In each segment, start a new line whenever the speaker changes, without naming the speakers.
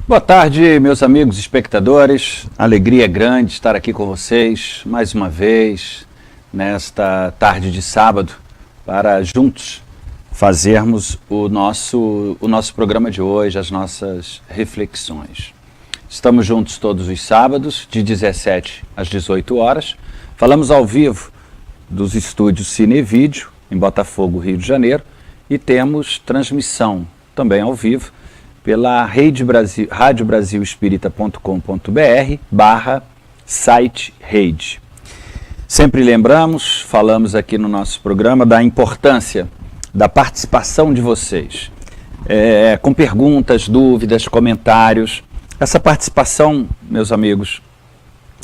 Boa tarde, meus amigos espectadores. Alegria grande estar aqui com vocês mais uma vez nesta tarde de sábado para juntos fazermos o nosso programa de hoje, as nossas reflexões. Estamos juntos todos os sábados, de 17 às 18 horas. Falamos ao vivo dos estúdios Cine e Vídeo, em Botafogo, Rio de Janeiro, e temos transmissão também ao vivo pela radiobrasilespírita.com.br/site rede. Sempre lembramos, falamos aqui no nosso programa da importância da participação de vocês, com perguntas, dúvidas, comentários. Essa participação, meus amigos,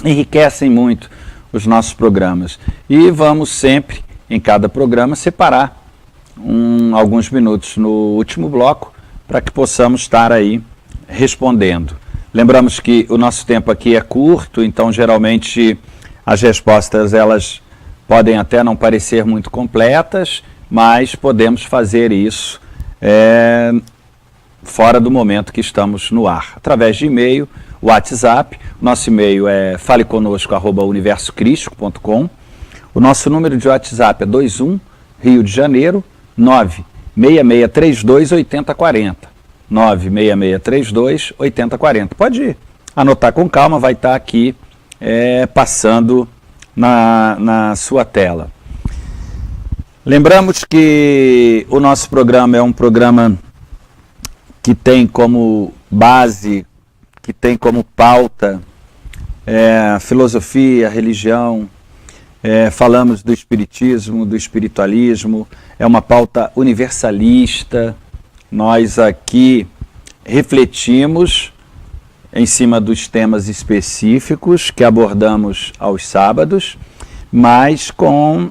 enriquecem muito os nossos programas e vamos sempre, em cada programa, separar alguns minutos no último bloco para que possamos estar aí respondendo. Lembramos que o nosso tempo aqui é curto, então geralmente as respostas elas podem até não parecer muito completas, mas podemos fazer isso fora do momento que estamos no ar. Através de e-mail, WhatsApp, nosso e-mail é faleconosco@universocrístico.com. O nosso número de WhatsApp é 21 Rio de Janeiro 96632 8040. 96632 8040. Pode anotar com calma, vai estar aqui passando na sua tela. Lembramos que o nosso programa é um programa que tem como base, que tem como pauta a filosofia, a religião. Falamos do espiritismo, do espiritualismo, é uma pauta universalista. Nós aqui refletimos em cima dos temas específicos que abordamos aos sábados, mas com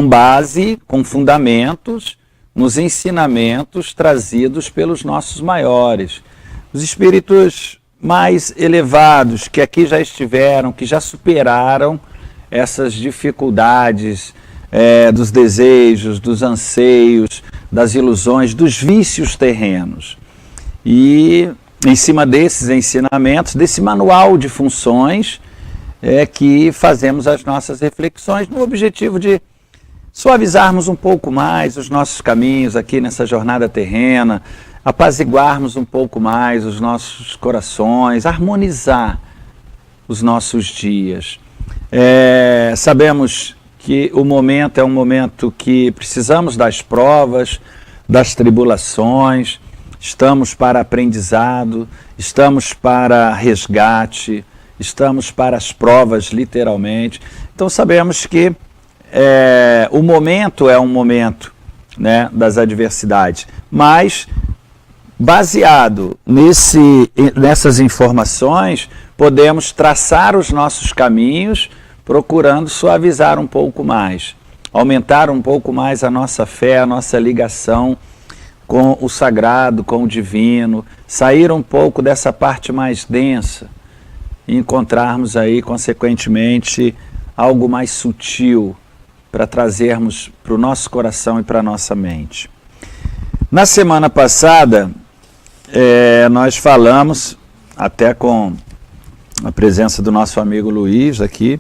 base, com fundamentos nos ensinamentos trazidos pelos nossos maiores. Os espíritos mais elevados que aqui já estiveram, que já superaram essas dificuldades dos desejos, dos anseios, das ilusões, dos vícios terrenos. E em cima desses ensinamentos, desse manual de funções, que fazemos as nossas reflexões no objetivo de suavizarmos um pouco mais os nossos caminhos aqui nessa jornada terrena, apaziguarmos um pouco mais os nossos corações, harmonizar os nossos dias. Sabemos que o momento é um momento que precisamos das provas, das tribulações, estamos para aprendizado, estamos para resgate, estamos para as provas, literalmente. Então sabemos que o momento é um momento, né, das adversidades, mas baseado nessas informações, podemos traçar os nossos caminhos, procurando suavizar um pouco mais, aumentar um pouco mais a nossa fé, a nossa ligação com o sagrado, com o divino, sair um pouco dessa parte mais densa e encontrarmos aí, consequentemente, algo mais sutil para trazermos para o nosso coração e para a nossa mente. Na semana passada, nós falamos, até com a presença do nosso amigo Luiz aqui,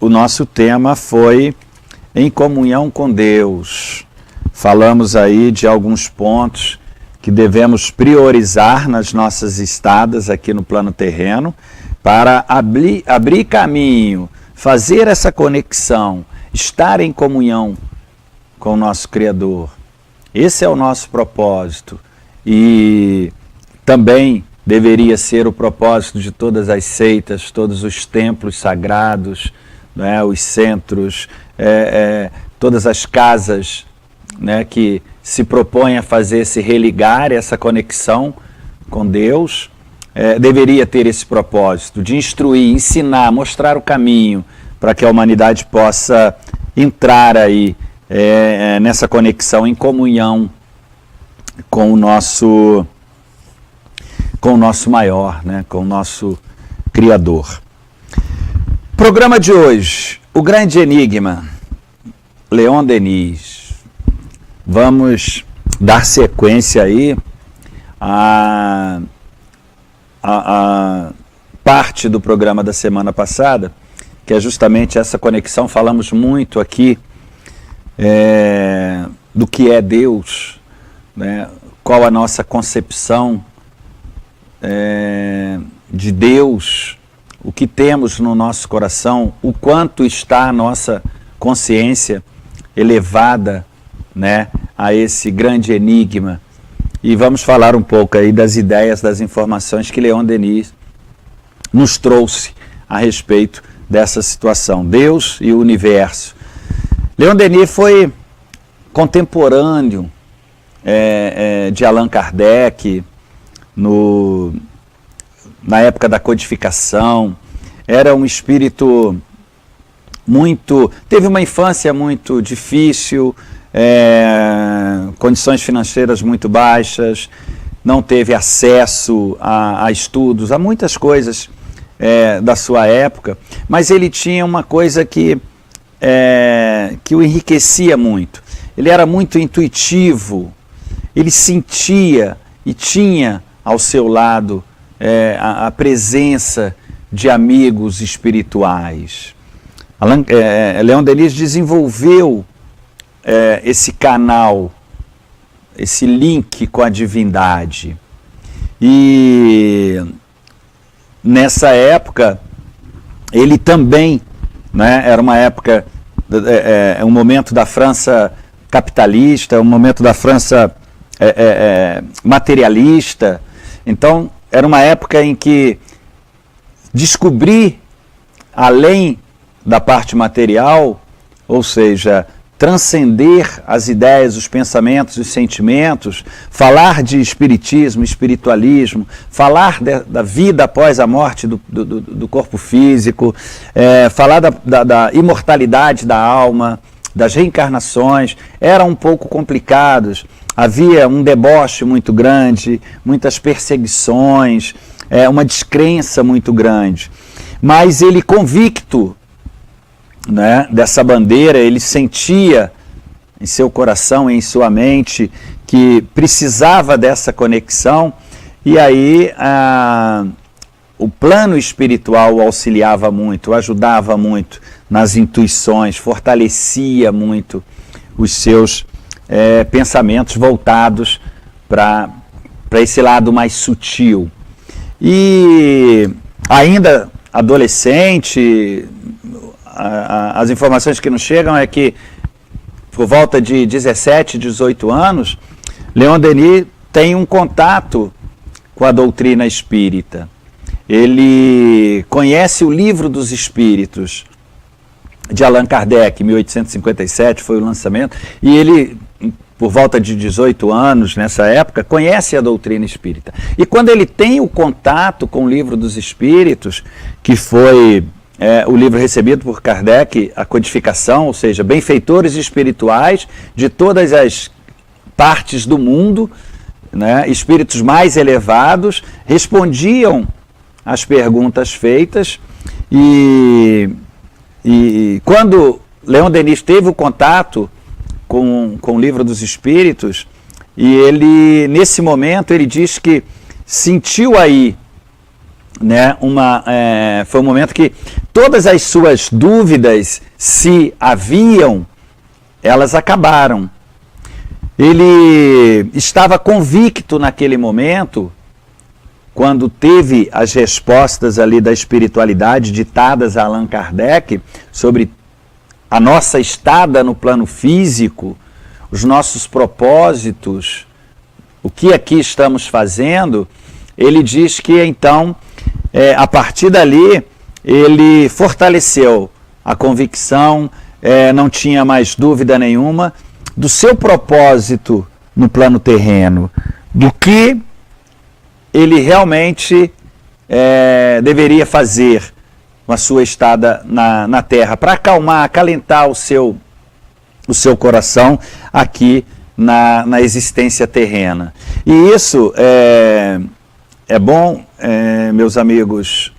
o nosso tema foi em comunhão com Deus. Falamos aí de alguns pontos que devemos priorizar nas nossas estadas aqui no plano terreno para abrir caminho, fazer essa conexão, estar em comunhão com o nosso Criador. Esse é o nosso propósito e também deveria ser o propósito de todas as seitas, todos os templos sagrados, né, os centros, todas as casas, né, que se propõem a fazer esse religar, essa conexão com Deus, deveria ter esse propósito de instruir, ensinar, mostrar o caminho para que a humanidade possa entrar aí nessa conexão, em comunhão com o nosso maior, né, com o nosso Criador. Programa de hoje, o grande enigma, Leon Denis. Vamos dar sequência aí a parte do programa da semana passada, que é justamente essa conexão. Falamos muito aqui do que é Deus, né? Qual a nossa concepção de Deus, o que temos no nosso coração, o quanto está a nossa consciência elevada, né, a esse grande enigma. E vamos falar um pouco aí das ideias, das informações que Leon Denis nos trouxe a respeito dessa situação, Deus e o universo. Leon Denis foi contemporâneo de Allan Kardec na época da codificação. Era um espírito teve uma infância muito difícil, condições financeiras muito baixas, não teve acesso a estudos, a muitas coisas da sua época, mas ele tinha uma coisa que o enriquecia muito. Ele era muito intuitivo, ele sentia e tinha ao seu lado a presença de amigos espirituais. Leon Denis desenvolveu esse canal, esse link com a divindade. E nessa época, ele também, né, era uma época, um momento da França capitalista, um momento da França materialista. Então, era uma época em que descobrir além da parte material, ou seja, transcender as ideias, os pensamentos, os sentimentos, falar de espiritismo, espiritualismo, falar da vida após a morte do corpo físico, falar da imortalidade da alma, das reencarnações, eram um pouco complicados. Havia um deboche muito grande, muitas perseguições, uma descrença muito grande. Mas ele, convicto, né, dessa bandeira, ele sentia em seu coração e em sua mente que precisava dessa conexão, e aí o plano espiritual o auxiliava muito, o ajudava muito nas intuições, fortalecia muito os seus pensamentos voltados para esse lado mais sutil. E ainda adolescente, as informações que nos chegam é que por volta de 17, 18 anos, Leon Denis tem um contato com a doutrina espírita. Ele conhece o Livro dos Espíritos, de Allan Kardec, 1857 foi o lançamento, e ele, por volta de 18 anos, nessa época, conhece a doutrina espírita. E quando ele tem o contato com o Livro dos Espíritos, que foi o livro recebido por Kardec, a codificação, ou seja, benfeitores espirituais de todas as partes do mundo, né, espíritos mais elevados, respondiam às perguntas feitas, e quando Leon Denis teve o contato com o Livro dos Espíritos, e ele, nesse momento, ele diz que sentiu aí, né, foi um momento que todas as suas dúvidas, se haviam, elas acabaram. Ele estava convicto naquele momento, quando teve as respostas ali da espiritualidade ditadas a Allan Kardec sobre a nossa estada no plano físico, os nossos propósitos, o que aqui estamos fazendo. Ele diz que então, a partir dali, ele fortaleceu a convicção, não tinha mais dúvida nenhuma do seu propósito no plano terreno, do que ele realmente deveria fazer com a sua estada na Terra, para acalmar, acalentar o seu coração aqui na existência terrena. E isso é bom, meus amigos,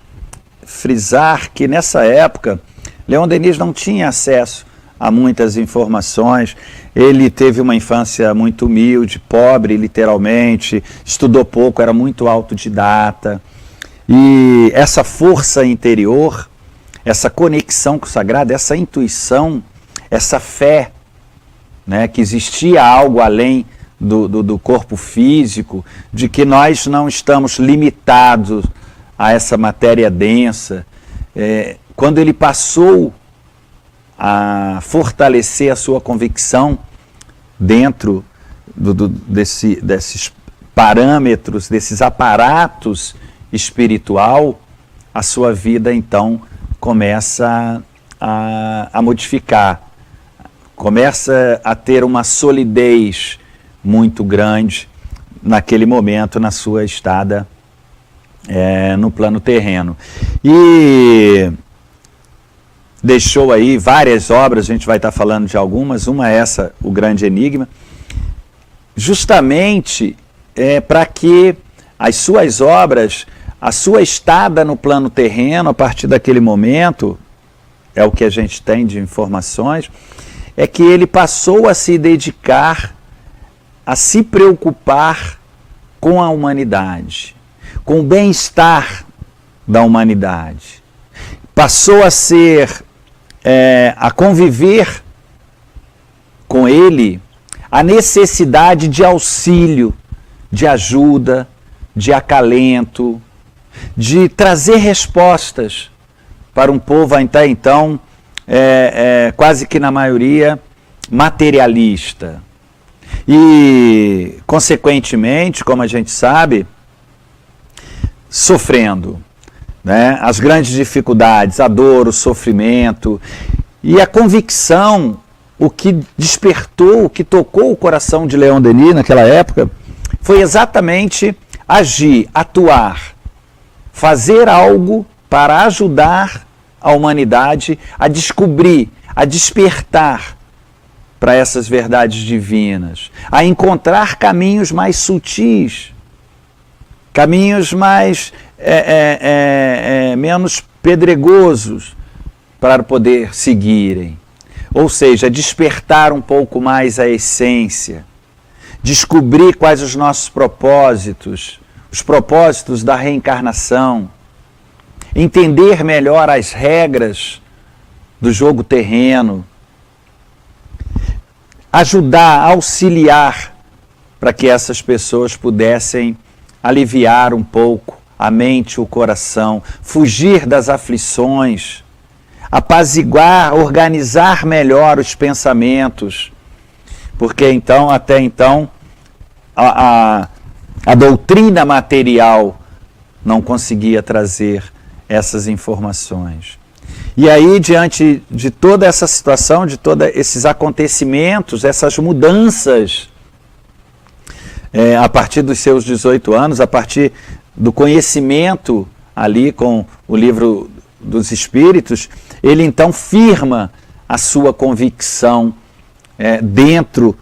frisar que nessa época Leon Denis não tinha acesso a muitas informações, ele teve uma infância muito humilde, pobre literalmente, estudou pouco, era muito autodidata. E essa força interior, essa conexão com o sagrado, essa intuição, essa fé, né, que existia algo além do corpo físico, de que nós não estamos limitados a essa matéria densa. Quando ele passou a fortalecer a sua convicção dentro desses parâmetros, desses aparatos espiritual, a sua vida então começa a modificar, começa a ter uma solidez muito grande naquele momento, na sua estada no plano terreno. E deixou aí várias obras, a gente vai estar falando de algumas, uma é essa, O Grande Enigma, justamente para que as suas obras, a sua estada no plano terreno, a partir daquele momento, é o que a gente tem de informações, é que ele passou a se dedicar, a se preocupar com a humanidade, com o bem-estar da humanidade. Passou a ser, a conviver com ele a necessidade de auxílio, de ajuda, de acalento, de trazer respostas para um povo até então, quase que na maioria, materialista. E, consequentemente, como a gente sabe, sofrendo, né? As grandes dificuldades, a dor, o sofrimento e a convicção, o que despertou, o que tocou o coração de Leon Denis naquela época, foi exatamente agir, atuar, fazer algo para ajudar a humanidade a descobrir, a despertar para essas verdades divinas, a encontrar caminhos mais sutis, caminhos mais menos pedregosos para poder seguirem. Ou seja, despertar um pouco mais a essência, descobrir quais os nossos propósitos, os propósitos da reencarnação, entender melhor as regras do jogo terreno, ajudar, auxiliar para que essas pessoas pudessem aliviar um pouco a mente, o coração, fugir das aflições, apaziguar, organizar melhor os pensamentos, porque então, até então, a doutrina material não conseguia trazer essas informações. E aí, diante de toda essa situação, de todos esses acontecimentos, essas mudanças, a partir dos seus 18 anos, a partir do conhecimento ali com o Livro dos Espíritos, ele então firma a sua convicção dentro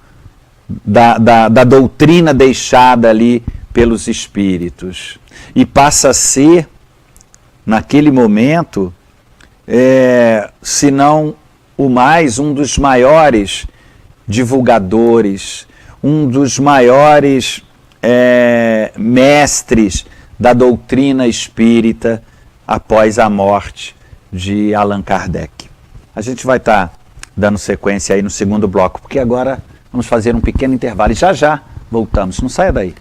da doutrina deixada ali pelos Espíritos. E passa a ser, naquele momento, se não o mais, um dos maiores divulgadores, um dos maiores mestres da doutrina espírita após a morte de Allan Kardec. A gente vai estar dando sequência aí no segundo bloco, porque agora vamos fazer um pequeno intervalo e já voltamos. Não saia daí.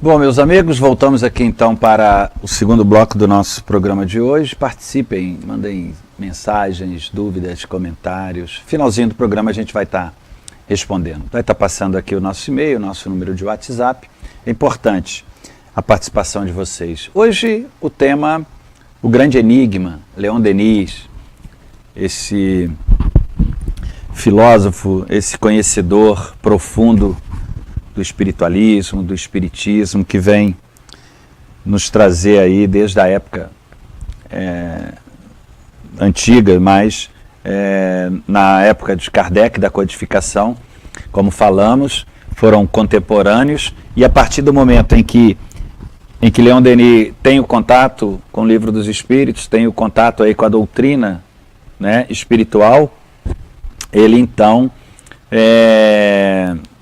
Bom, meus amigos, voltamos aqui então para o segundo bloco do nosso programa de hoje. Participem, mandem mensagens, dúvidas, comentários. Finalzinho do programa a gente vai estar respondendo. Vai estar passando aqui o nosso e-mail, o nosso número de WhatsApp. É importante a participação de vocês. Hoje o tema, o grande enigma, Leon Denis, esse filósofo, esse conhecedor profundo do espiritualismo, do espiritismo, que vem nos trazer aí desde a época antiga, mas na época de Kardec, da codificação, como falamos, foram contemporâneos, e a partir do momento em que Leon Denis tem o contato com o Livro dos Espíritos, tem o contato aí com a doutrina, né, espiritual, ele então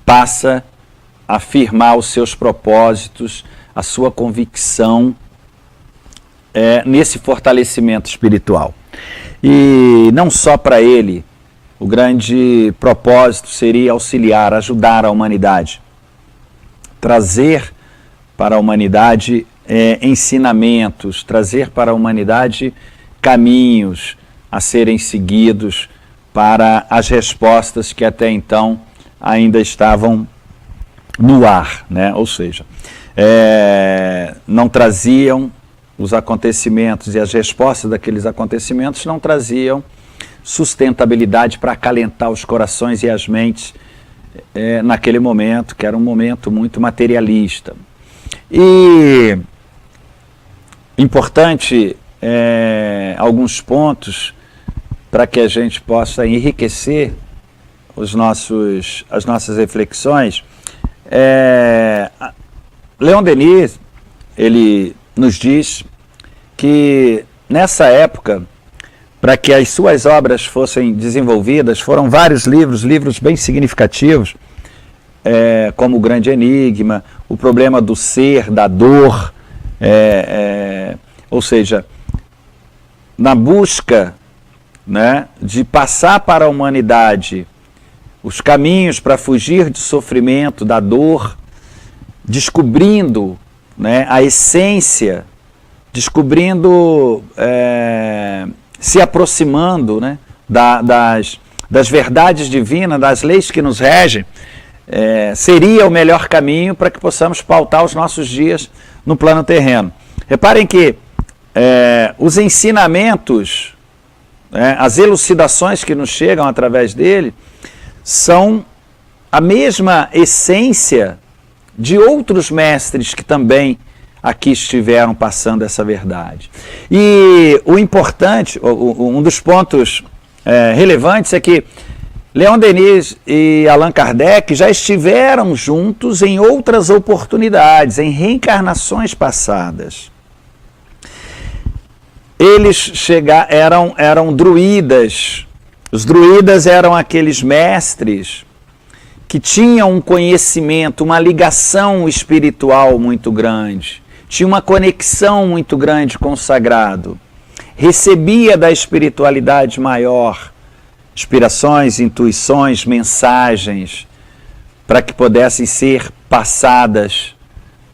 passa a afirmar os seus propósitos, a sua convicção nesse fortalecimento espiritual. E não só para ele, o grande propósito seria auxiliar, ajudar a humanidade, trazer para a humanidade ensinamentos, trazer para a humanidade caminhos a serem seguidos para as respostas que até então ainda estavam no ar, né? Ou seja, não traziam os acontecimentos e as respostas daqueles acontecimentos, não traziam sustentabilidade para acalentar os corações e as mentes naquele momento, que era um momento muito materialista. E importante alguns pontos para que a gente possa enriquecer as nossas reflexões. Leon Denis, ele nos diz que nessa época, para que as suas obras fossem desenvolvidas, foram vários livros bem significativos, como O Grande Enigma, O Problema do Ser, da Dor, ou seja, na busca, né, de passar para a humanidade os caminhos para fugir do sofrimento, da dor, descobrindo, né, a essência, descobrindo, se aproximando, né, das verdades divinas, das leis que nos regem, seria o melhor caminho para que possamos pautar os nossos dias no plano terreno. Reparem que os ensinamentos, as elucidações que nos chegam através dele, são a mesma essência de outros mestres que também aqui estiveram passando essa verdade. E o importante, um dos pontos relevantes é que Leon Denis e Allan Kardec já estiveram juntos em outras oportunidades, em reencarnações passadas. Eles eram druidas. Os druidas eram aqueles mestres que tinham um conhecimento, uma ligação espiritual muito grande, tinha uma conexão muito grande com o sagrado, recebia da espiritualidade maior inspirações, intuições, mensagens, para que pudessem ser passadas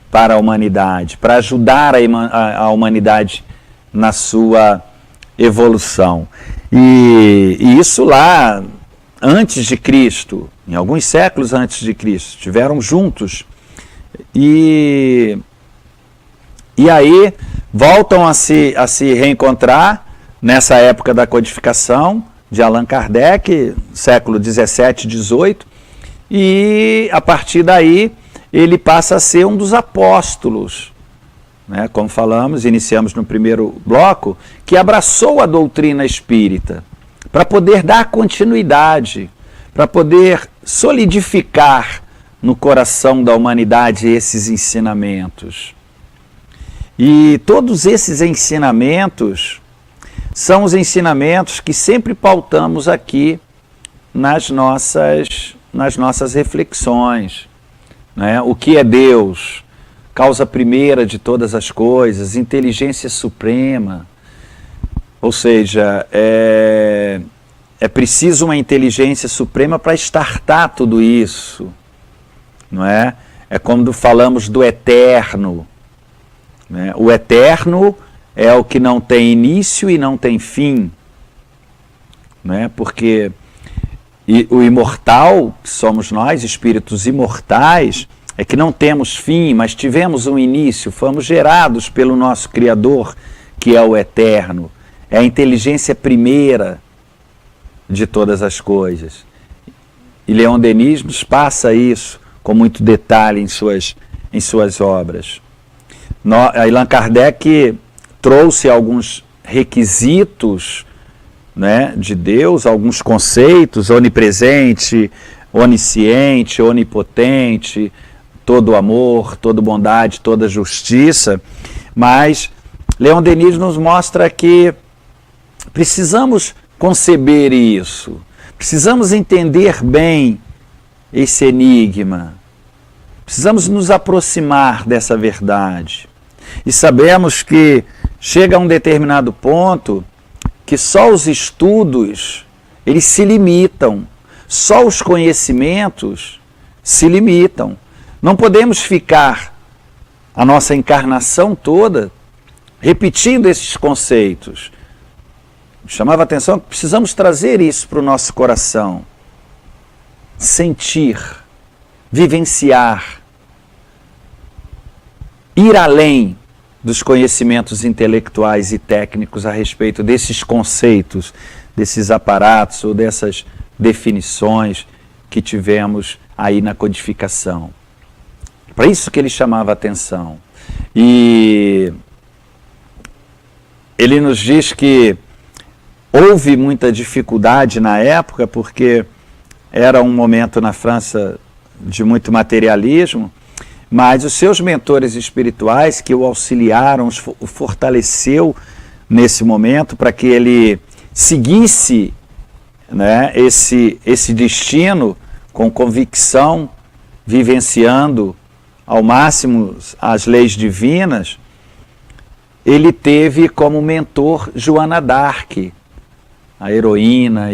para a humanidade, para ajudar a humanidade na sua evolução. E isso lá antes de Cristo, em alguns séculos antes de Cristo, estiveram juntos. E aí voltam a se reencontrar nessa época da codificação de Allan Kardec, século 17, 18, e a partir daí ele passa a ser um dos apóstolos, né? Como falamos, iniciamos no primeiro bloco, que abraçou a doutrina espírita para poder dar continuidade, para poder solidificar no coração da humanidade esses ensinamentos. E todos esses ensinamentos são os ensinamentos que sempre pautamos aqui nas nossas reflexões, né? O que é Deus? Causa primeira de todas as coisas, inteligência suprema. Ou seja, é preciso uma inteligência suprema para estartar tudo isso, não é? é quando falamos do eterno, né? O eterno é o que não tem início e não tem fim, né? Porque o imortal, que somos nós, espíritos imortais, é que não temos fim, mas tivemos um início, fomos gerados pelo nosso Criador, que é o eterno, é a inteligência primeira de todas as coisas. E Leon Denis nos passa isso com muito detalhe em suas obras. Allan Kardec trouxe alguns requisitos, né, de Deus, alguns conceitos: onipresente, onisciente, onipotente, todo amor, toda bondade, toda justiça. Mas Leon Denis nos mostra que precisamos conceber isso, precisamos entender bem esse enigma, precisamos nos aproximar dessa verdade. E sabemos que chega a um determinado ponto que só os estudos, eles se limitam, só os conhecimentos se limitam. Não podemos ficar a nossa encarnação toda repetindo esses conceitos. Chamava a atenção que precisamos trazer isso para o nosso coração. Sentir, vivenciar, ir além dos conhecimentos intelectuais e técnicos a respeito desses conceitos, desses aparatos ou dessas definições que tivemos aí na codificação. Para isso que ele chamava a atenção. E ele nos diz que houve muita dificuldade na época, porque era um momento na França de muito materialismo, mas os seus mentores espirituais que o auxiliaram, o fortaleceu nesse momento para que ele seguisse, né, esse destino com convicção, vivenciando ao máximo as leis divinas. Ele teve como mentor Joana d'Arc, a heroína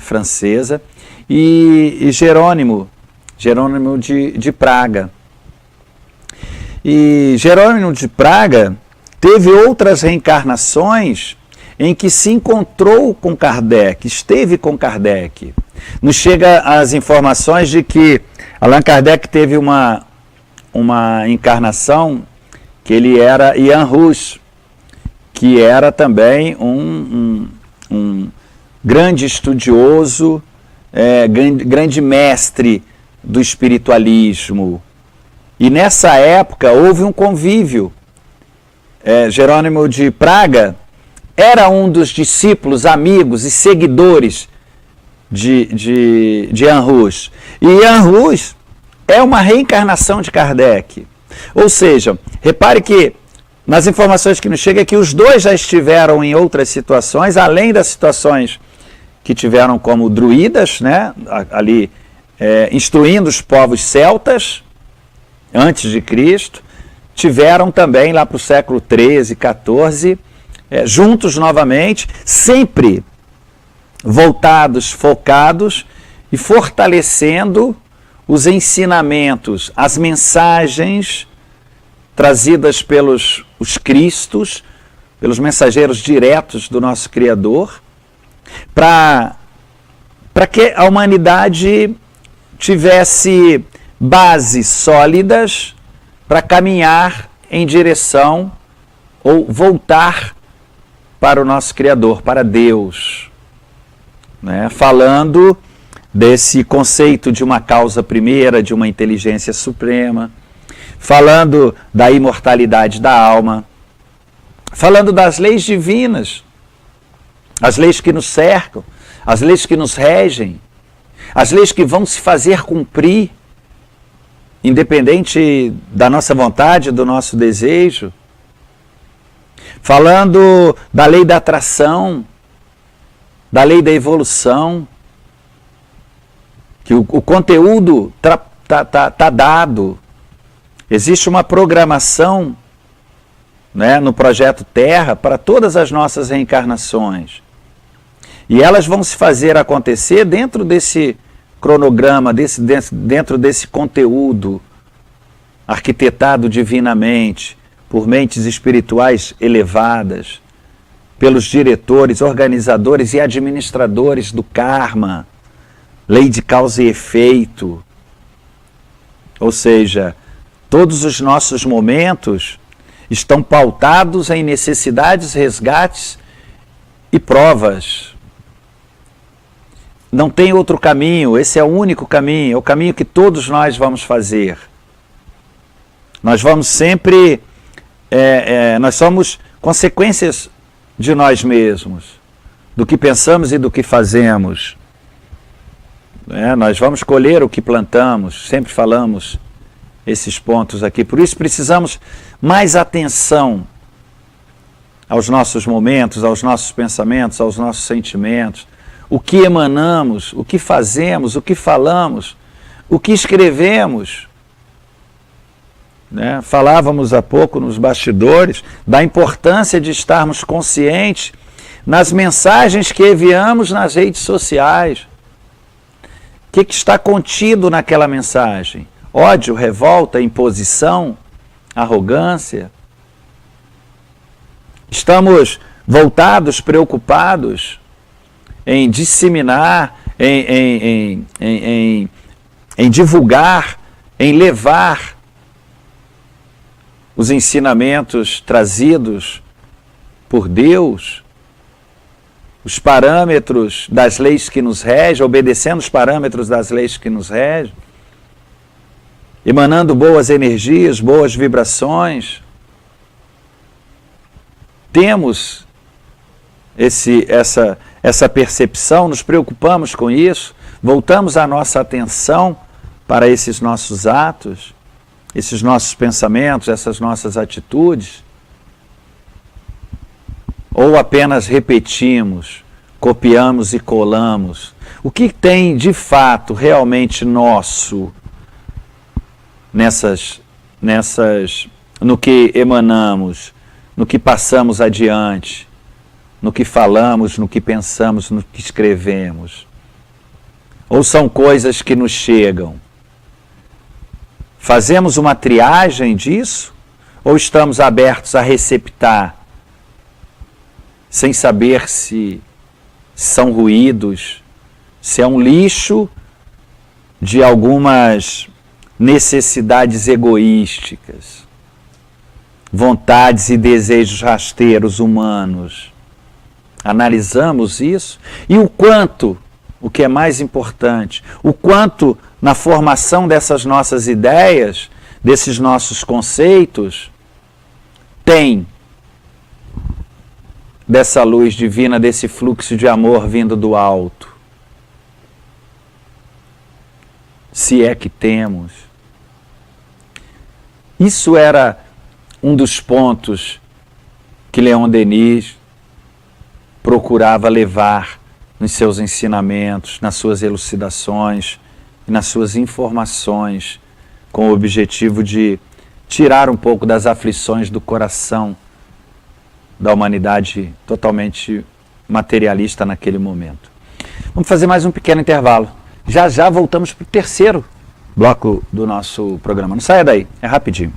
francesa, e Jerônimo de Praga. E Jerônimo de Praga teve outras reencarnações em que se encontrou com Kardec, esteve com Kardec. Nos chega as informações de que Allan Kardec teve uma encarnação que ele era Ian Rousse, que era também um grande estudioso, grande mestre do espiritualismo. E nessa época houve um convívio. Jerônimo de Praga era um dos discípulos, amigos e seguidores de Ian Rousse. E Ian Rousse é uma reencarnação de Kardec. Ou seja, repare que nas informações que nos chegam é que os dois já estiveram em outras situações, além das situações que tiveram como druidas, né, ali instruindo os povos celtas, antes de Cristo, tiveram também lá para o século XIII, XIV, juntos novamente, sempre voltados, focados e fortalecendo os ensinamentos, as mensagens trazidas pelos os Cristos, pelos mensageiros diretos do nosso Criador, para que a humanidade tivesse bases sólidas para caminhar em direção ou voltar para o nosso Criador, para Deus, né? Falando desse conceito de uma causa primeira, de uma inteligência suprema, falando da imortalidade da alma, falando das leis divinas, as leis que nos cercam, as leis que nos regem, as leis que vão se fazer cumprir, independente da nossa vontade, do nosso desejo, falando da lei da atração, da lei da evolução, que o conteúdo tá dado. Existe uma programação, né, no projeto Terra para todas as nossas reencarnações. E elas vão se fazer acontecer dentro desse cronograma, dentro desse conteúdo arquitetado divinamente, por mentes espirituais elevadas, pelos diretores, organizadores e administradores do karma, lei de causa e efeito. Ou seja, todos os nossos momentos estão pautados em necessidades, resgates e provas. Não tem outro caminho, esse é o único caminho, é o caminho que todos nós vamos fazer. Nós vamos sempre, nós somos consequências de nós mesmos, do que pensamos e do que fazemos. Nós vamos colher o que plantamos, sempre falamos esses pontos aqui. Por isso precisamos mais atenção aos nossos momentos, aos nossos pensamentos, aos nossos sentimentos, o que emanamos, o que fazemos, o que falamos, o que escrevemos. Falávamos há pouco nos bastidores da importância de estarmos conscientes nas mensagens que enviamos nas redes sociais. O que está contido naquela mensagem? Ódio, revolta, imposição, arrogância? Estamos voltados, preocupados em disseminar, em divulgar, em levar os ensinamentos trazidos por Deus, os parâmetros das leis que nos regem, obedecendo os parâmetros das leis que nos regem, emanando boas energias, boas vibrações. Temos essa percepção, nos preocupamos com isso, voltamos a nossa atenção para esses nossos atos, esses nossos pensamentos, essas nossas atitudes? Ou apenas repetimos, copiamos e colamos? O que tem de fato realmente nosso no que emanamos, no que passamos adiante, no que falamos, no que pensamos, no que escrevemos? Ou são coisas que nos chegam? Fazemos uma triagem disso? Ou estamos abertos a receptar, sem saber se são ruídos, se é um lixo de algumas necessidades egoísticas, vontades e desejos rasteiros humanos? Analisamos isso? E o quanto, o que é mais importante, o quanto na formação dessas nossas ideias, desses nossos conceitos, tem dessa luz divina, desse fluxo de amor vindo do alto? Se é que temos. Isso era um dos pontos que Leon Denis procurava levar nos seus ensinamentos, nas suas elucidações e nas suas informações, com o objetivo de tirar um pouco das aflições do coração da humanidade totalmente materialista naquele momento. Vamos fazer mais um pequeno intervalo. Já já voltamos para o terceiro bloco do nosso programa. Não saia daí, é rapidinho.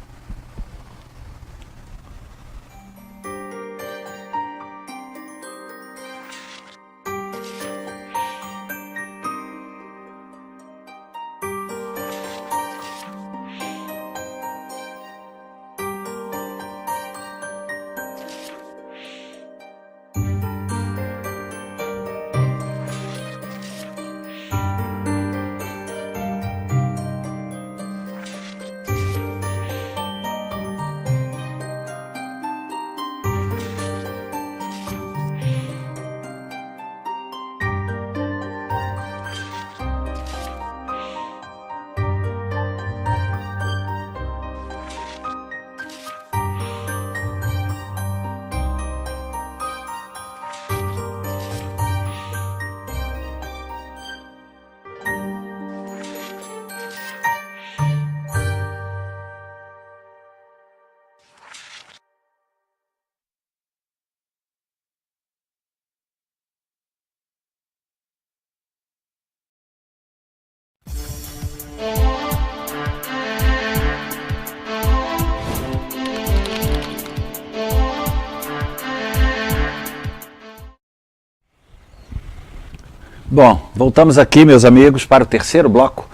Bom, voltamos aqui, meus amigos, para o terceiro bloco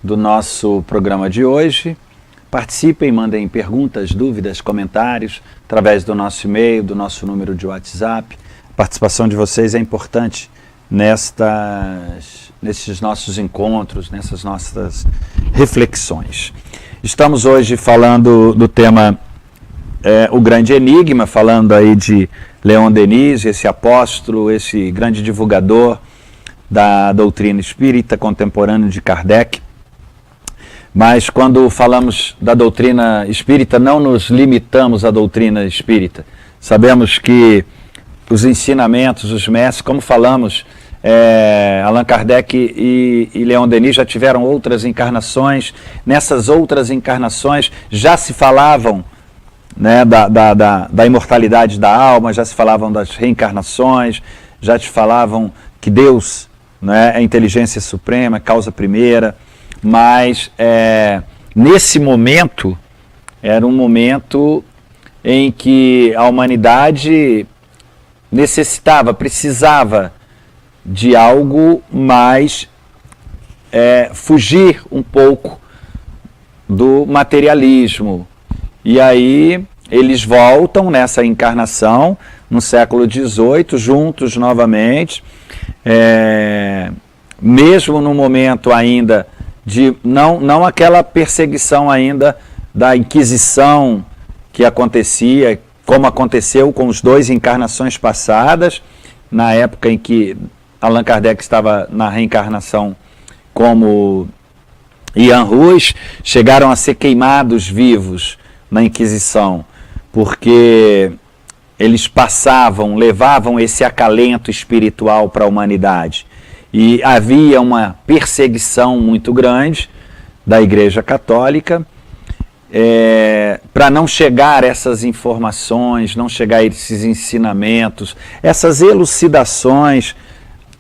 do nosso programa de hoje. Participem, mandem perguntas, dúvidas, comentários através do nosso e-mail, do nosso número de WhatsApp. A participação de vocês é importante nesses nossos encontros, nessas nossas reflexões. Estamos hoje falando do tema O Grande Enigma, falando aí de Leon Denis, esse apóstolo, esse grande divulgador da doutrina espírita contemporânea de Kardec. Mas quando falamos da doutrina espírita, não nos limitamos à doutrina espírita. Sabemos que os ensinamentos, os mestres, como falamos, Allan Kardec e Leon Denis já tiveram outras encarnações. Nessas outras encarnações já se falavam, né, da imortalidade da alma, já se falavam das reencarnações, já se falavam que Deus, né, é a inteligência suprema, causa primeira, mas nesse momento, era um momento em que a humanidade precisava de algo mais, fugir um pouco do materialismo. E aí eles voltam nessa encarnação, no século XVIII, juntos novamente, mesmo no momento ainda de, não aquela perseguição ainda da Inquisição que acontecia, como aconteceu com os dois encarnações passadas, na época em que Allan Kardec estava na reencarnação como Ian Rus, chegaram a ser queimados vivos na Inquisição, porque eles levavam esse acalento espiritual para a humanidade. E havia uma perseguição muito grande da Igreja Católica para não chegar essas informações, não chegar esses ensinamentos, essas elucidações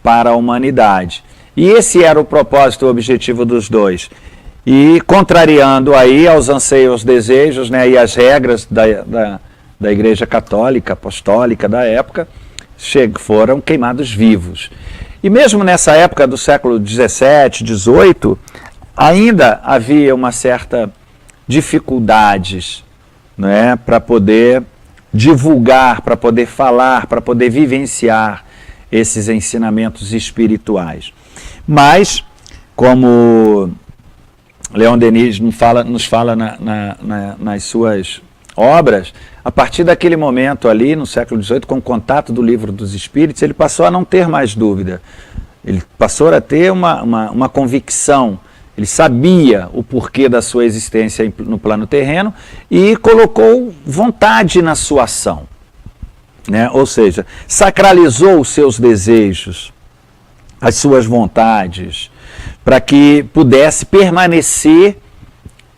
para a humanidade. E esse era o propósito, o objetivo dos dois. E contrariando aí aos anseios, desejos, né, e as regras da Igreja Católica, Apostólica da época, foram queimados vivos. E mesmo nessa época do século XVII, XVIII, ainda havia uma certa dificuldades, né, para poder divulgar, para poder falar, para poder vivenciar esses ensinamentos espirituais. Mas, como Leon Denis nos fala nas suas obras, a partir daquele momento ali, no século XVIII, com o contato do Livro dos Espíritos, ele passou a não ter mais dúvida. Ele passou a ter uma convicção. Ele sabia o porquê da sua existência no plano terreno e colocou vontade na sua ação, né? Ou seja, sacralizou os seus desejos, as suas vontades, para que pudesse permanecer,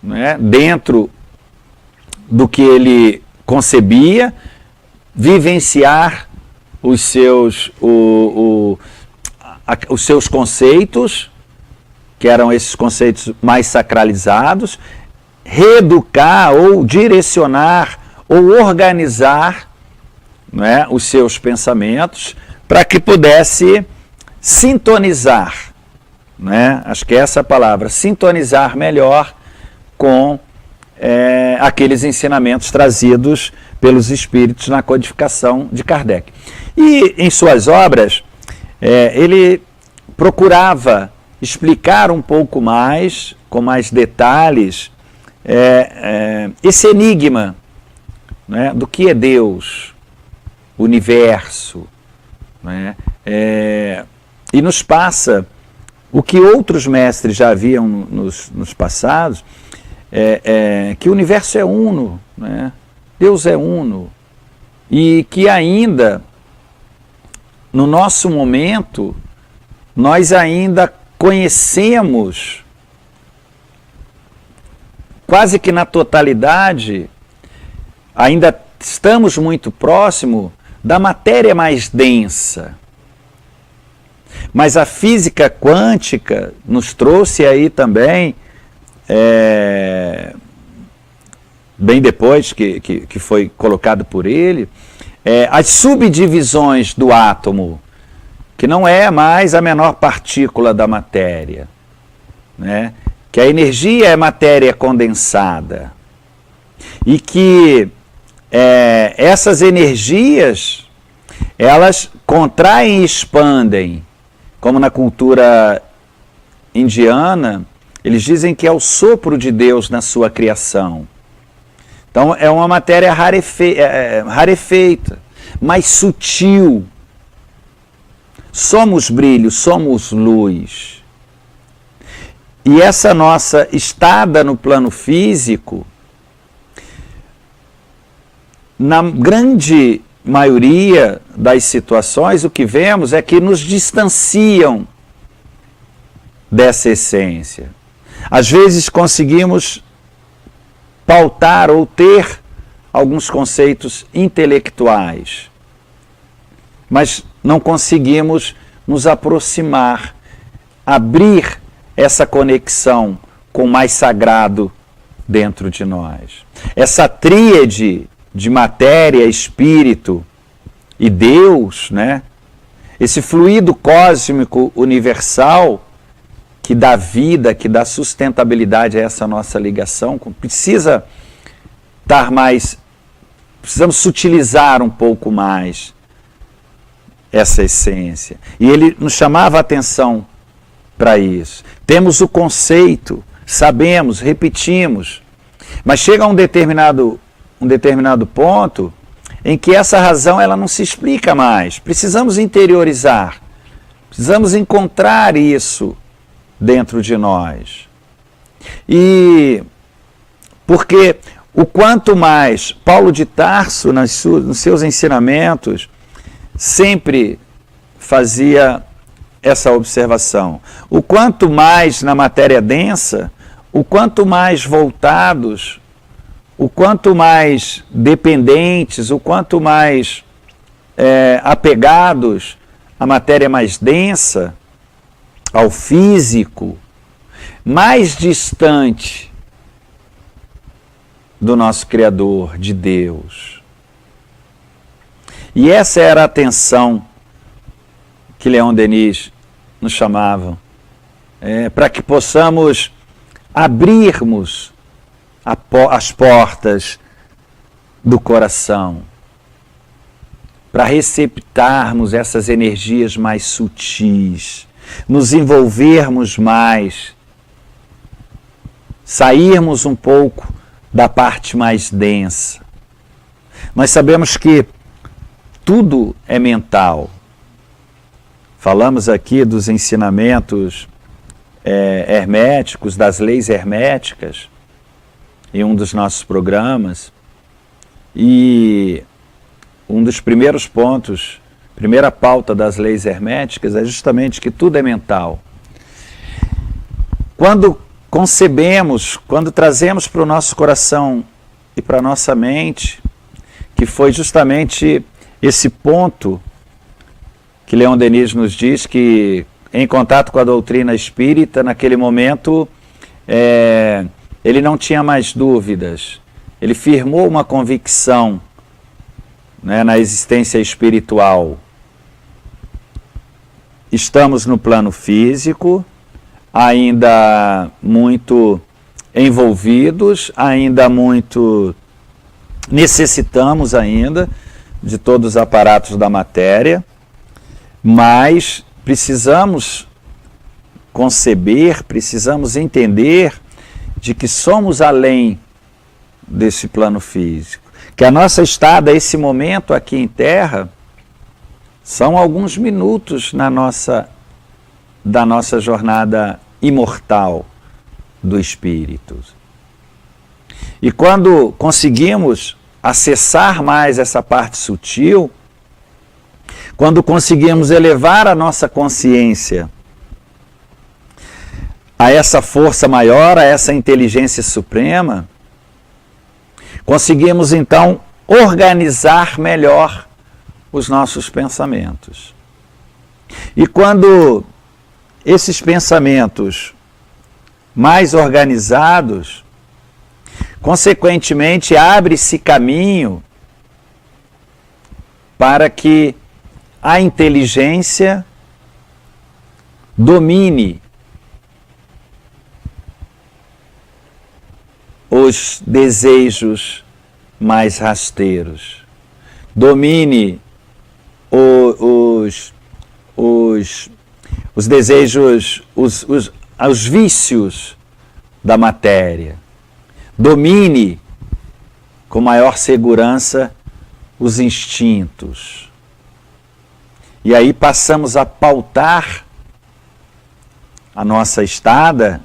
né, dentro do que ele concebia, vivenciar os seus conceitos, que eram esses conceitos mais sacralizados, reeducar ou direcionar ou organizar, né, os seus pensamentos para que pudesse sintonizar, né, acho que essa é a palavra, sintonizar melhor com aqueles ensinamentos trazidos pelos espíritos na codificação de Kardec. E em suas obras, ele procurava explicar um pouco mais, com mais detalhes, esse enigma, né, do que é Deus, o universo, né, e nos passa o que outros mestres já haviam nos passados, que o universo é uno, né, Deus é uno, e que ainda, no nosso momento, nós ainda conhecemos, quase que na totalidade, ainda estamos muito próximo da matéria mais densa. Mas a física quântica nos trouxe aí também, bem depois que foi colocado por ele, as subdivisões do átomo, que não é mais a menor partícula da matéria, né? Que a energia é matéria condensada e que essas energias, elas contraem e expandem, como na cultura indiana, eles dizem que é o sopro de Deus na sua criação. Então é uma matéria rarefeita, mais sutil. Somos brilho, somos luz. E essa nossa estada no plano físico, na grande maioria das situações, o que vemos é que nos distanciam dessa essência. Às vezes conseguimos pautar ou ter alguns conceitos intelectuais, mas não conseguimos nos aproximar, abrir essa conexão com o mais sagrado dentro de nós. Essa tríade de matéria, espírito e Deus, né? Esse fluido cósmico universal que dá vida, que dá sustentabilidade a essa nossa ligação, precisa estar mais, precisamos sutilizar um pouco mais essa essência. E ele nos chamava a atenção para isso. Temos o conceito, sabemos, repetimos, mas chega a um determinado ponto em que essa razão ela não se explica mais. Precisamos interiorizar, precisamos encontrar isso dentro de nós. E porque o quanto mais Paulo de Tarso, nos seus ensinamentos, sempre fazia essa observação. O quanto mais na matéria densa, o quanto mais voltados, o quanto mais dependentes, o quanto mais apegados à matéria mais densa, ao físico, mais distante do nosso Criador, de Deus. E essa era a atenção que Leon Denis nos chamava, para que possamos abrirmos as portas do coração, para receptarmos essas energias mais sutis, nos envolvermos mais, sairmos um pouco da parte mais densa. Nós sabemos que tudo é mental. Falamos aqui dos ensinamentos herméticos, das leis herméticas, em um dos nossos programas, e um dos primeiros pontos, primeira pauta das leis herméticas é justamente que tudo é mental. Quando concebemos, quando trazemos para o nosso coração e para a nossa mente, que foi justamente esse ponto que Leon Denis nos diz que, em contato com a doutrina espírita, naquele momento, ele não tinha mais dúvidas. Ele firmou uma convicção, né, na existência espiritual. Estamos no plano físico, ainda muito envolvidos, ainda muito necessitamos ainda de todos os aparatos da matéria, mas precisamos conceber, precisamos entender de que somos além desse plano físico, que a nossa estada, esse momento aqui em Terra, são alguns minutos da nossa jornada imortal do Espírito. E quando conseguimos acessar mais essa parte sutil, quando conseguimos elevar a nossa consciência a essa força maior, a essa inteligência suprema, conseguimos então organizar melhor os nossos pensamentos. E quando esses pensamentos mais organizados, consequentemente abre-se caminho para que a inteligência Domine os desejos mais rasteiros. Domine os desejos, os vícios da matéria. Domine com maior segurança os instintos. E aí passamos a pautar a nossa estada,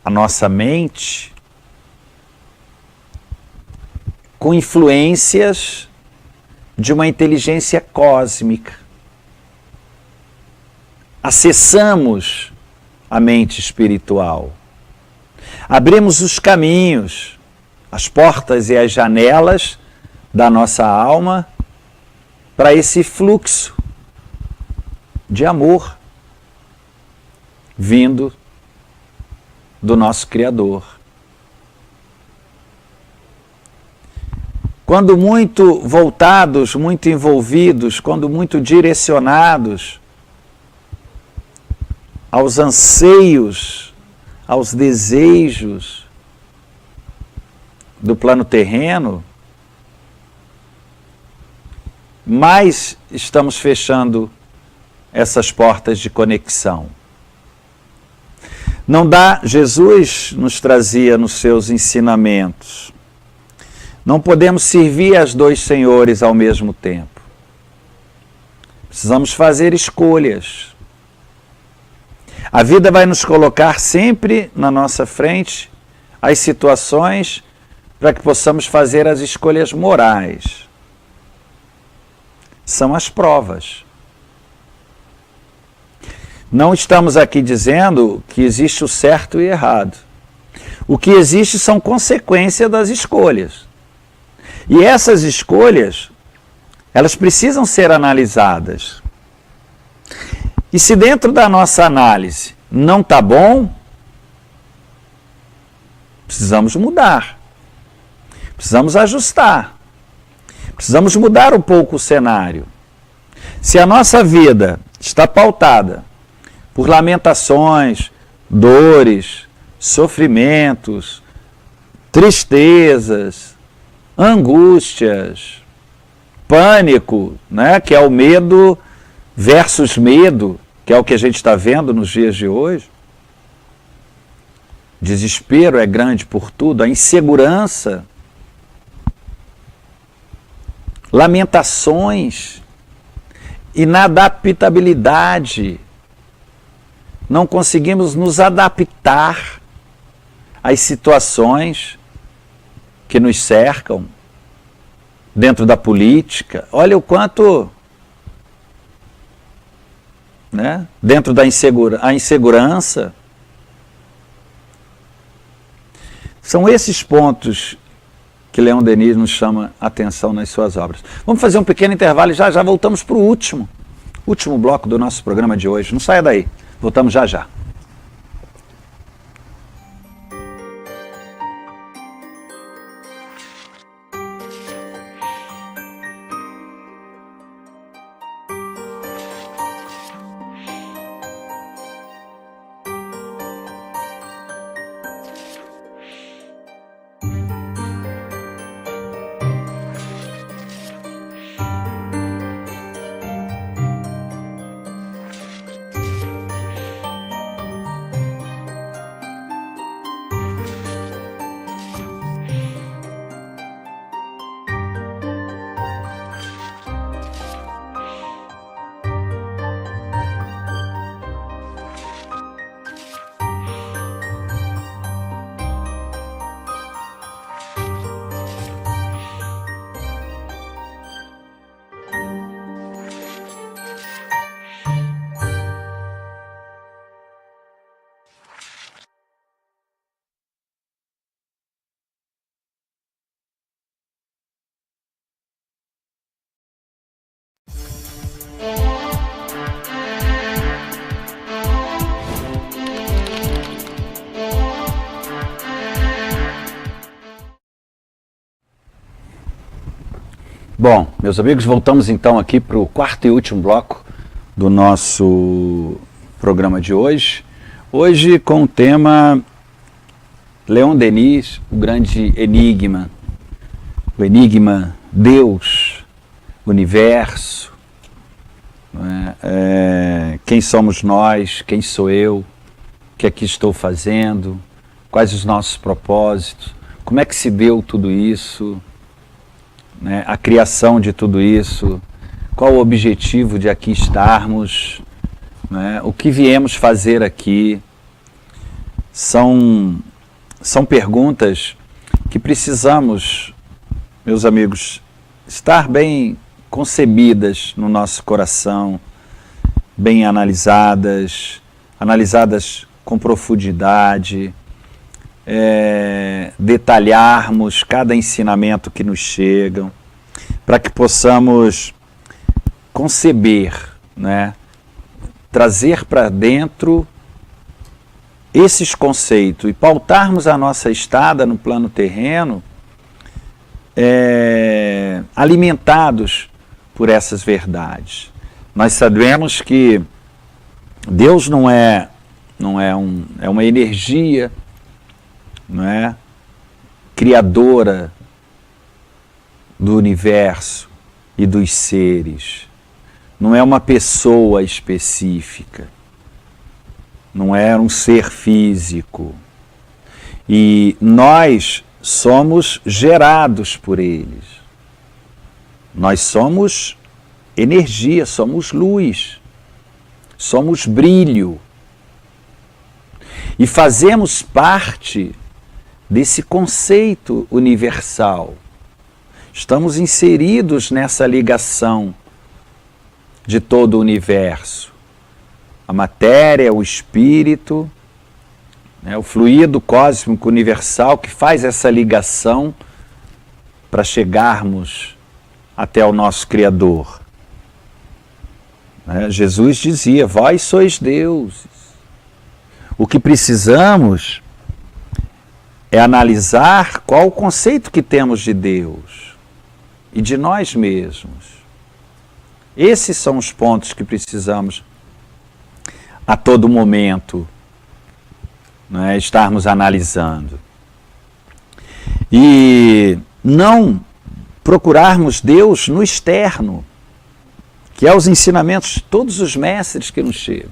a nossa mente, com influências de uma inteligência cósmica. Acessamos a mente espiritual. Abrimos os caminhos, as portas e as janelas da nossa alma para esse fluxo de amor vindo do nosso Criador. Quando muito voltados, muito envolvidos, quando muito direcionados aos anseios, aos desejos do plano terreno, mais estamos fechando essas portas de conexão. Não dá, Jesus nos trazia nos seus ensinamentos. Não podemos servir aos dois senhores ao mesmo tempo. Precisamos fazer escolhas. A vida vai nos colocar sempre na nossa frente as situações para que possamos fazer as escolhas morais. São as provas. Não estamos aqui dizendo que existe o certo e o errado. O que existe são consequências das escolhas. E essas escolhas, elas precisam ser analisadas. E se dentro da nossa análise não está bom, precisamos mudar. Precisamos ajustar. Precisamos mudar um pouco o cenário. Se a nossa vida está pautada por lamentações, dores, sofrimentos, tristezas, angústias, pânico, né, que é o medo versus medo, que é o que a gente está vendo nos dias de hoje. Desespero é grande por tudo, a insegurança, lamentações, inadaptabilidade. Não conseguimos nos adaptar às situações que nos cercam, dentro da política. Olha o quanto, né? Dentro da insegurança. São esses pontos que Leon Denis nos chama a atenção nas suas obras. Vamos fazer um pequeno intervalo e já voltamos para o último bloco do nosso programa de hoje. Não saia daí, voltamos já já. Bom, meus amigos, voltamos então aqui para o quarto e último bloco do nosso programa de hoje. Hoje com o tema Leon Denis, o grande enigma. O enigma Deus, universo, quem somos nós, quem sou eu, o que aqui estou fazendo, quais os nossos propósitos, como é que se deu tudo isso, a criação de tudo isso, qual o objetivo de aqui estarmos, o que viemos fazer aqui. São perguntas que precisamos, meus amigos, estar bem concebidas no nosso coração, bem analisadas com profundidade, detalharmos cada ensinamento que nos chegam, para que possamos conceber, trazer para dentro esses conceitos e pautarmos a nossa estada no plano terreno alimentados por essas verdades. Nós sabemos que Deus é uma energia, criadora do universo e dos seres. Não é uma pessoa específica, não é um ser físico. E nós somos gerados por eles. Nós somos energia, somos luz, somos brilho. E fazemos parte desse conceito universal. Estamos inseridos nessa ligação de todo o universo. A matéria, o espírito, o fluido cósmico universal que faz essa ligação para chegarmos até o nosso Criador. Jesus dizia, vós sois deuses. O que precisamos é analisar qual o conceito que temos de Deus e de nós mesmos. Esses são os pontos que precisamos a todo momento estarmos analisando. E não procurarmos Deus no externo, que é os ensinamentos de todos os mestres que nos chegam.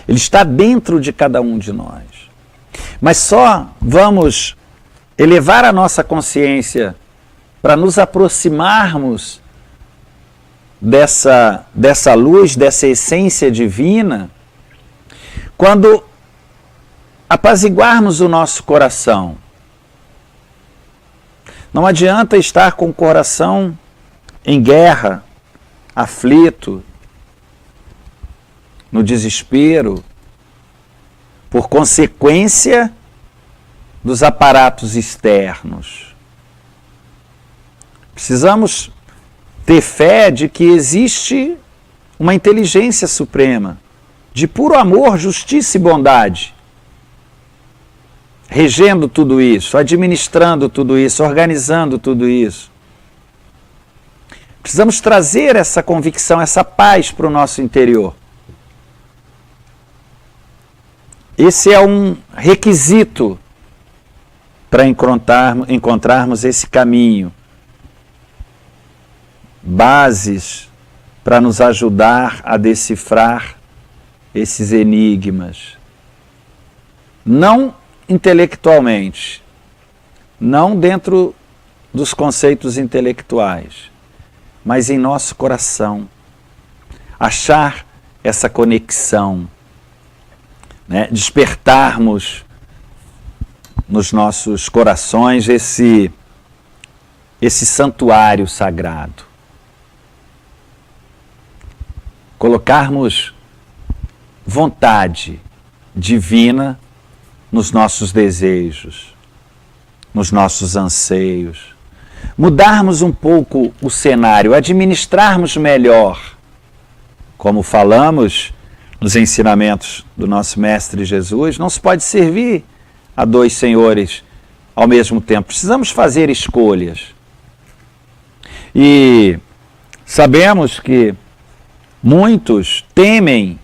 Ele está dentro de cada um de nós. Mas só vamos elevar a nossa consciência para nos aproximarmos dessa luz, dessa essência divina, quando apaziguarmos o nosso coração. Não adianta estar com o coração em guerra, aflito, no desespero, por consequência dos aparatos externos. Precisamos ter fé de que existe uma inteligência suprema, de puro amor, justiça e bondade, regendo tudo isso, administrando tudo isso, organizando tudo isso. Precisamos trazer essa convicção, essa paz para o nosso interior. Esse é um requisito para encontrarmos esse caminho. Bases para nos ajudar a decifrar esses enigmas. Não intelectualmente, não dentro dos conceitos intelectuais, mas em nosso coração. Achar essa conexão, despertarmos nos nossos corações esse santuário sagrado. Colocarmos vontade divina nos nossos desejos, nos nossos anseios. Mudarmos um pouco o cenário, administrarmos melhor. Como falamos nos ensinamentos do nosso Mestre Jesus, não se pode servir a dois senhores ao mesmo tempo. Precisamos fazer escolhas. E sabemos que muitos temem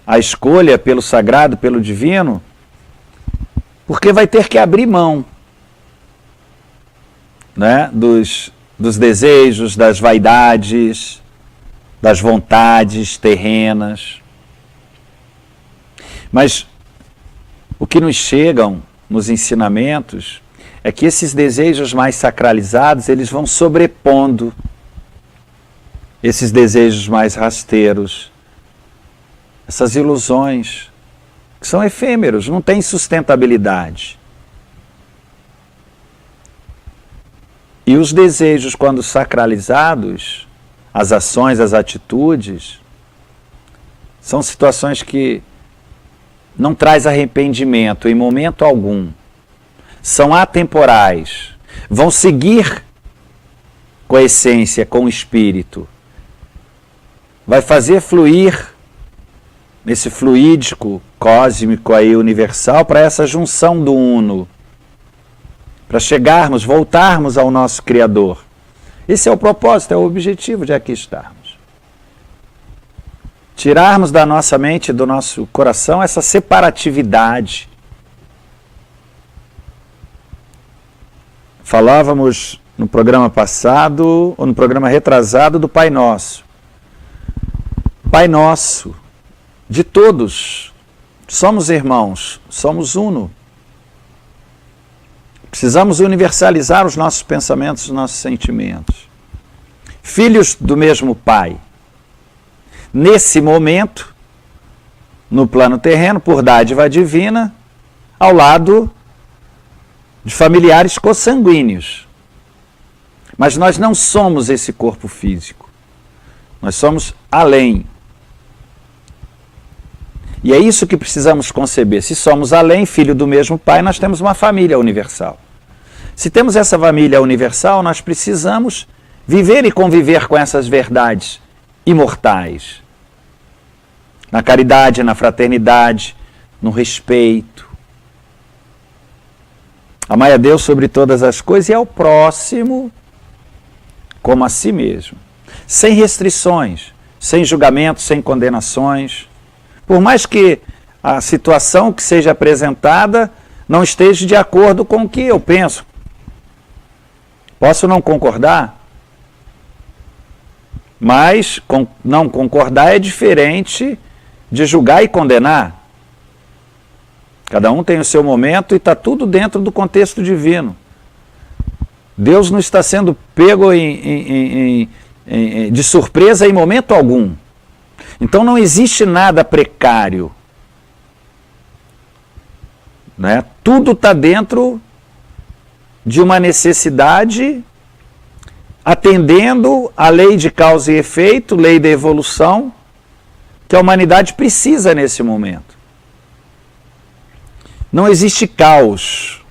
a escolha pelo sagrado, pelo divino, porque vai ter que abrir mão, né, dos desejos, das vaidades, das vontades terrenas. Mas o que nos chegam nos ensinamentos é que esses desejos mais sacralizados, eles vão sobrepondo esses desejos mais rasteiros, essas ilusões, que são efêmeros, não têm sustentabilidade. E os desejos, quando sacralizados, as ações, as atitudes, são situações que não traz arrependimento em momento algum. São atemporais. Vão seguir com a essência, com o espírito. Vai fazer fluir esse fluídico cósmico aí universal para essa junção do uno. Para chegarmos, voltarmos ao nosso Criador. Esse é o propósito, é o objetivo de aqui estarmos. Tirarmos da nossa mente, do nosso coração, essa separatividade. Falávamos no programa passado, ou no programa retrasado, do Pai Nosso. Pai Nosso, de todos, somos irmãos, somos uno. Precisamos universalizar os nossos pensamentos, os nossos sentimentos. Filhos do mesmo Pai. Nesse momento, no plano terreno, por dádiva divina, ao lado de familiares consanguíneos. Mas nós não somos esse corpo físico. Nós somos além. E é isso que precisamos conceber. Se somos além, filho do mesmo Pai, nós temos uma família universal. Se temos essa família universal, nós precisamos viver e conviver com essas verdades imortais. Na caridade, na fraternidade, no respeito. Amai a Deus sobre todas as coisas e ao próximo como a si mesmo. Sem restrições, sem julgamentos, sem condenações. Por mais que a situação que seja apresentada não esteja de acordo com o que eu penso. Posso não concordar, mas não concordar é diferente de julgar e condenar. Cada um tem o seu momento e está tudo dentro do contexto divino. Deus não está sendo pego de surpresa em momento algum. Então não existe nada precário. Né? Tudo está dentro de uma necessidade, atendendo à lei de causa e efeito, lei da evolução, que a humanidade precisa nesse momento. Não existe caos.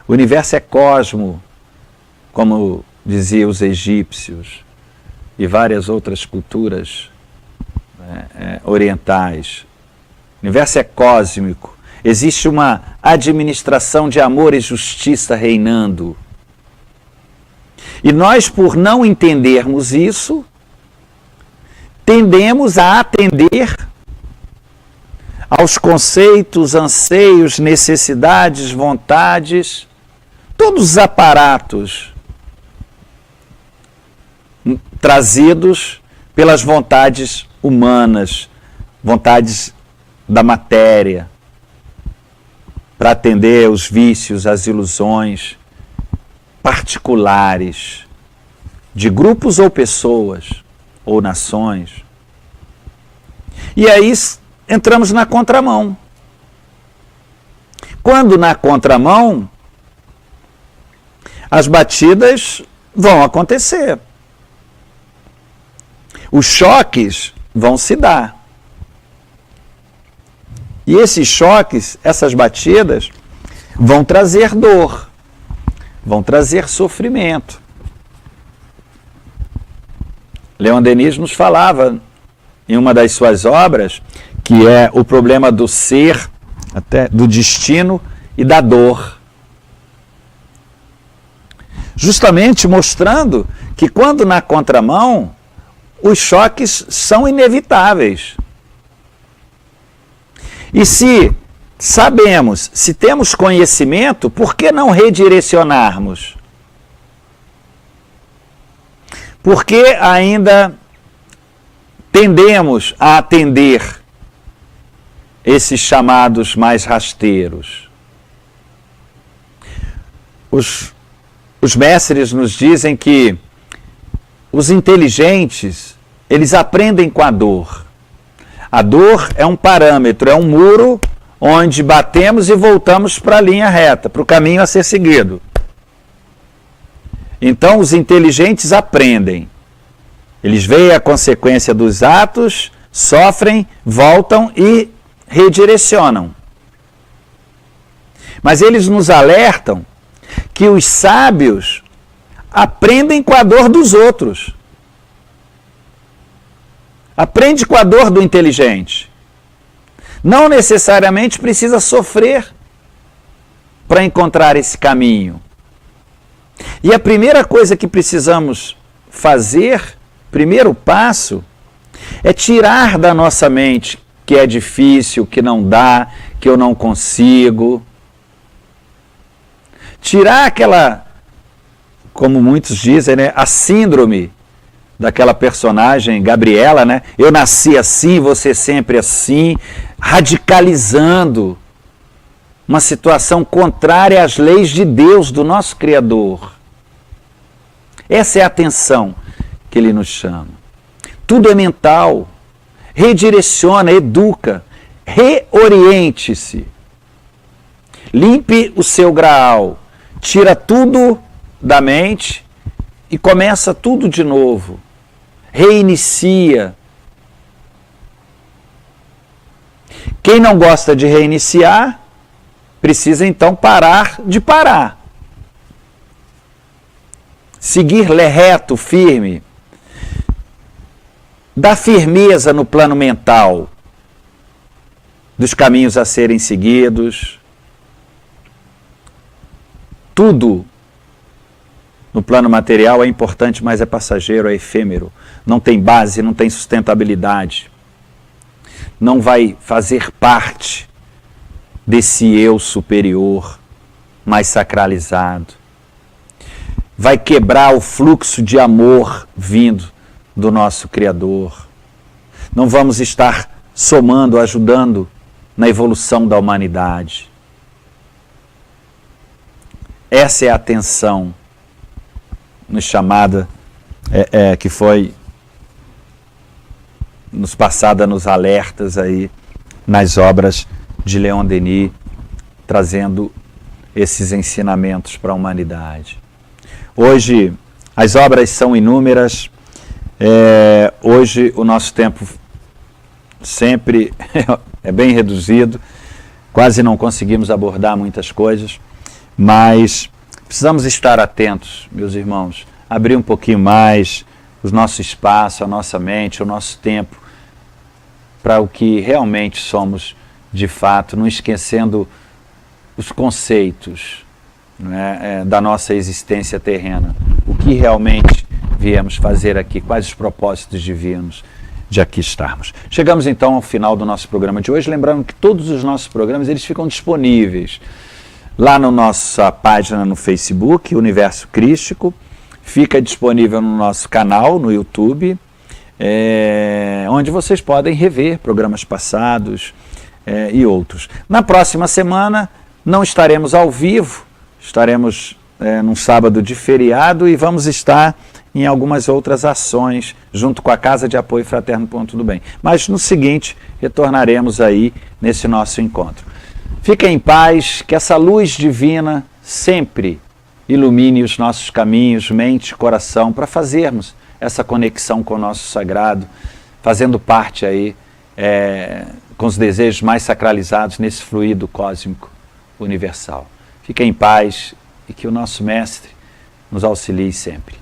O universo é cosmo, como diziam os egípcios e várias outras culturas orientais. O universo é cósmico. Existe uma administração de amor e justiça reinando. E nós, por não entendermos isso, tendemos a atender aos conceitos, anseios, necessidades, vontades, todos os aparatos trazidos pelas vontades humanas, vontades da matéria, para atender os vícios, as ilusões particulares de grupos ou pessoas ou nações. E aí entramos na contramão. Quando na contramão, as batidas vão acontecer. Os choques vão se dar. E esses choques, essas batidas, vão trazer dor, vão trazer sofrimento. Leon Denis nos falava, em uma das suas obras, que é o problema do ser, até do destino e da dor. Justamente mostrando que quando na contramão, os choques são inevitáveis. E se sabemos, se temos conhecimento, por que não redirecionarmos? Por que ainda tendemos a atender esses chamados mais rasteiros? Os mestres nos dizem que os inteligentes, eles aprendem com a dor. A dor é um parâmetro, é um muro onde batemos e voltamos para a linha reta, para o caminho a ser seguido. Então, os inteligentes aprendem. Eles veem a consequência dos atos, sofrem, voltam e redirecionam. Mas eles nos alertam que os sábios aprendem com a dor dos outros. Aprende com a dor do inteligente. Não necessariamente precisa sofrer para encontrar esse caminho. E a primeira coisa que precisamos fazer, primeiro passo, é tirar da nossa mente que é difícil, que não dá, que eu não consigo. Tirar aquela, como muitos dizem, né, a síndrome daquela personagem Gabriela, né? Eu nasci assim, você sempre assim, radicalizando uma situação contrária às leis de Deus, do nosso Criador. Essa é a atenção que ele nos chama. Tudo é mental. Redireciona, educa, reoriente-se. Limpe o seu graal, tira tudo da mente e começa tudo de novo. Reinicia. Quem não gosta de reiniciar, precisa então parar de parar. Seguir reto, firme. Dar firmeza no plano mental dos caminhos a serem seguidos. Tudo no plano material é importante, mas é passageiro, é efêmero. Não tem base, não tem sustentabilidade. Não vai fazer parte desse eu superior, mais sacralizado. Vai quebrar o fluxo de amor vindo do nosso Criador. Não vamos estar somando, ajudando na evolução da humanidade. Essa é a atenção nos chamada, que foi nos passada nos alertas aí, nas obras de Leon Denis, trazendo esses ensinamentos para a humanidade. Hoje, as obras são inúmeras. Hoje, o nosso tempo sempre é bem reduzido. Quase não conseguimos abordar muitas coisas. Mas precisamos estar atentos, meus irmãos. Abrir um pouquinho mais o nosso espaço, a nossa mente, o nosso tempo, para o que realmente somos de fato, não esquecendo os conceitos, né, da nossa existência terrena. O que realmente viemos fazer aqui, quais os propósitos divinos de aqui estarmos. Chegamos então ao final do nosso programa de hoje, lembrando que todos os nossos programas eles ficam disponíveis lá na nossa página no Facebook, Universo Crístico, fica disponível no nosso canal no YouTube, onde vocês podem rever programas passados e outros. Na próxima semana não estaremos ao vivo, estaremos num sábado de feriado e vamos estar em algumas outras ações junto com a Casa de Apoio Fraterno Tudo Bem. Mas no seguinte, retornaremos aí nesse nosso encontro. Fiquem em paz, que essa luz divina sempre ilumine os nossos caminhos, mente e coração, para fazermos essa conexão com o nosso sagrado, fazendo parte aí com os desejos mais sacralizados nesse fluido cósmico universal. Fiquem em paz e que o nosso Mestre nos auxilie sempre.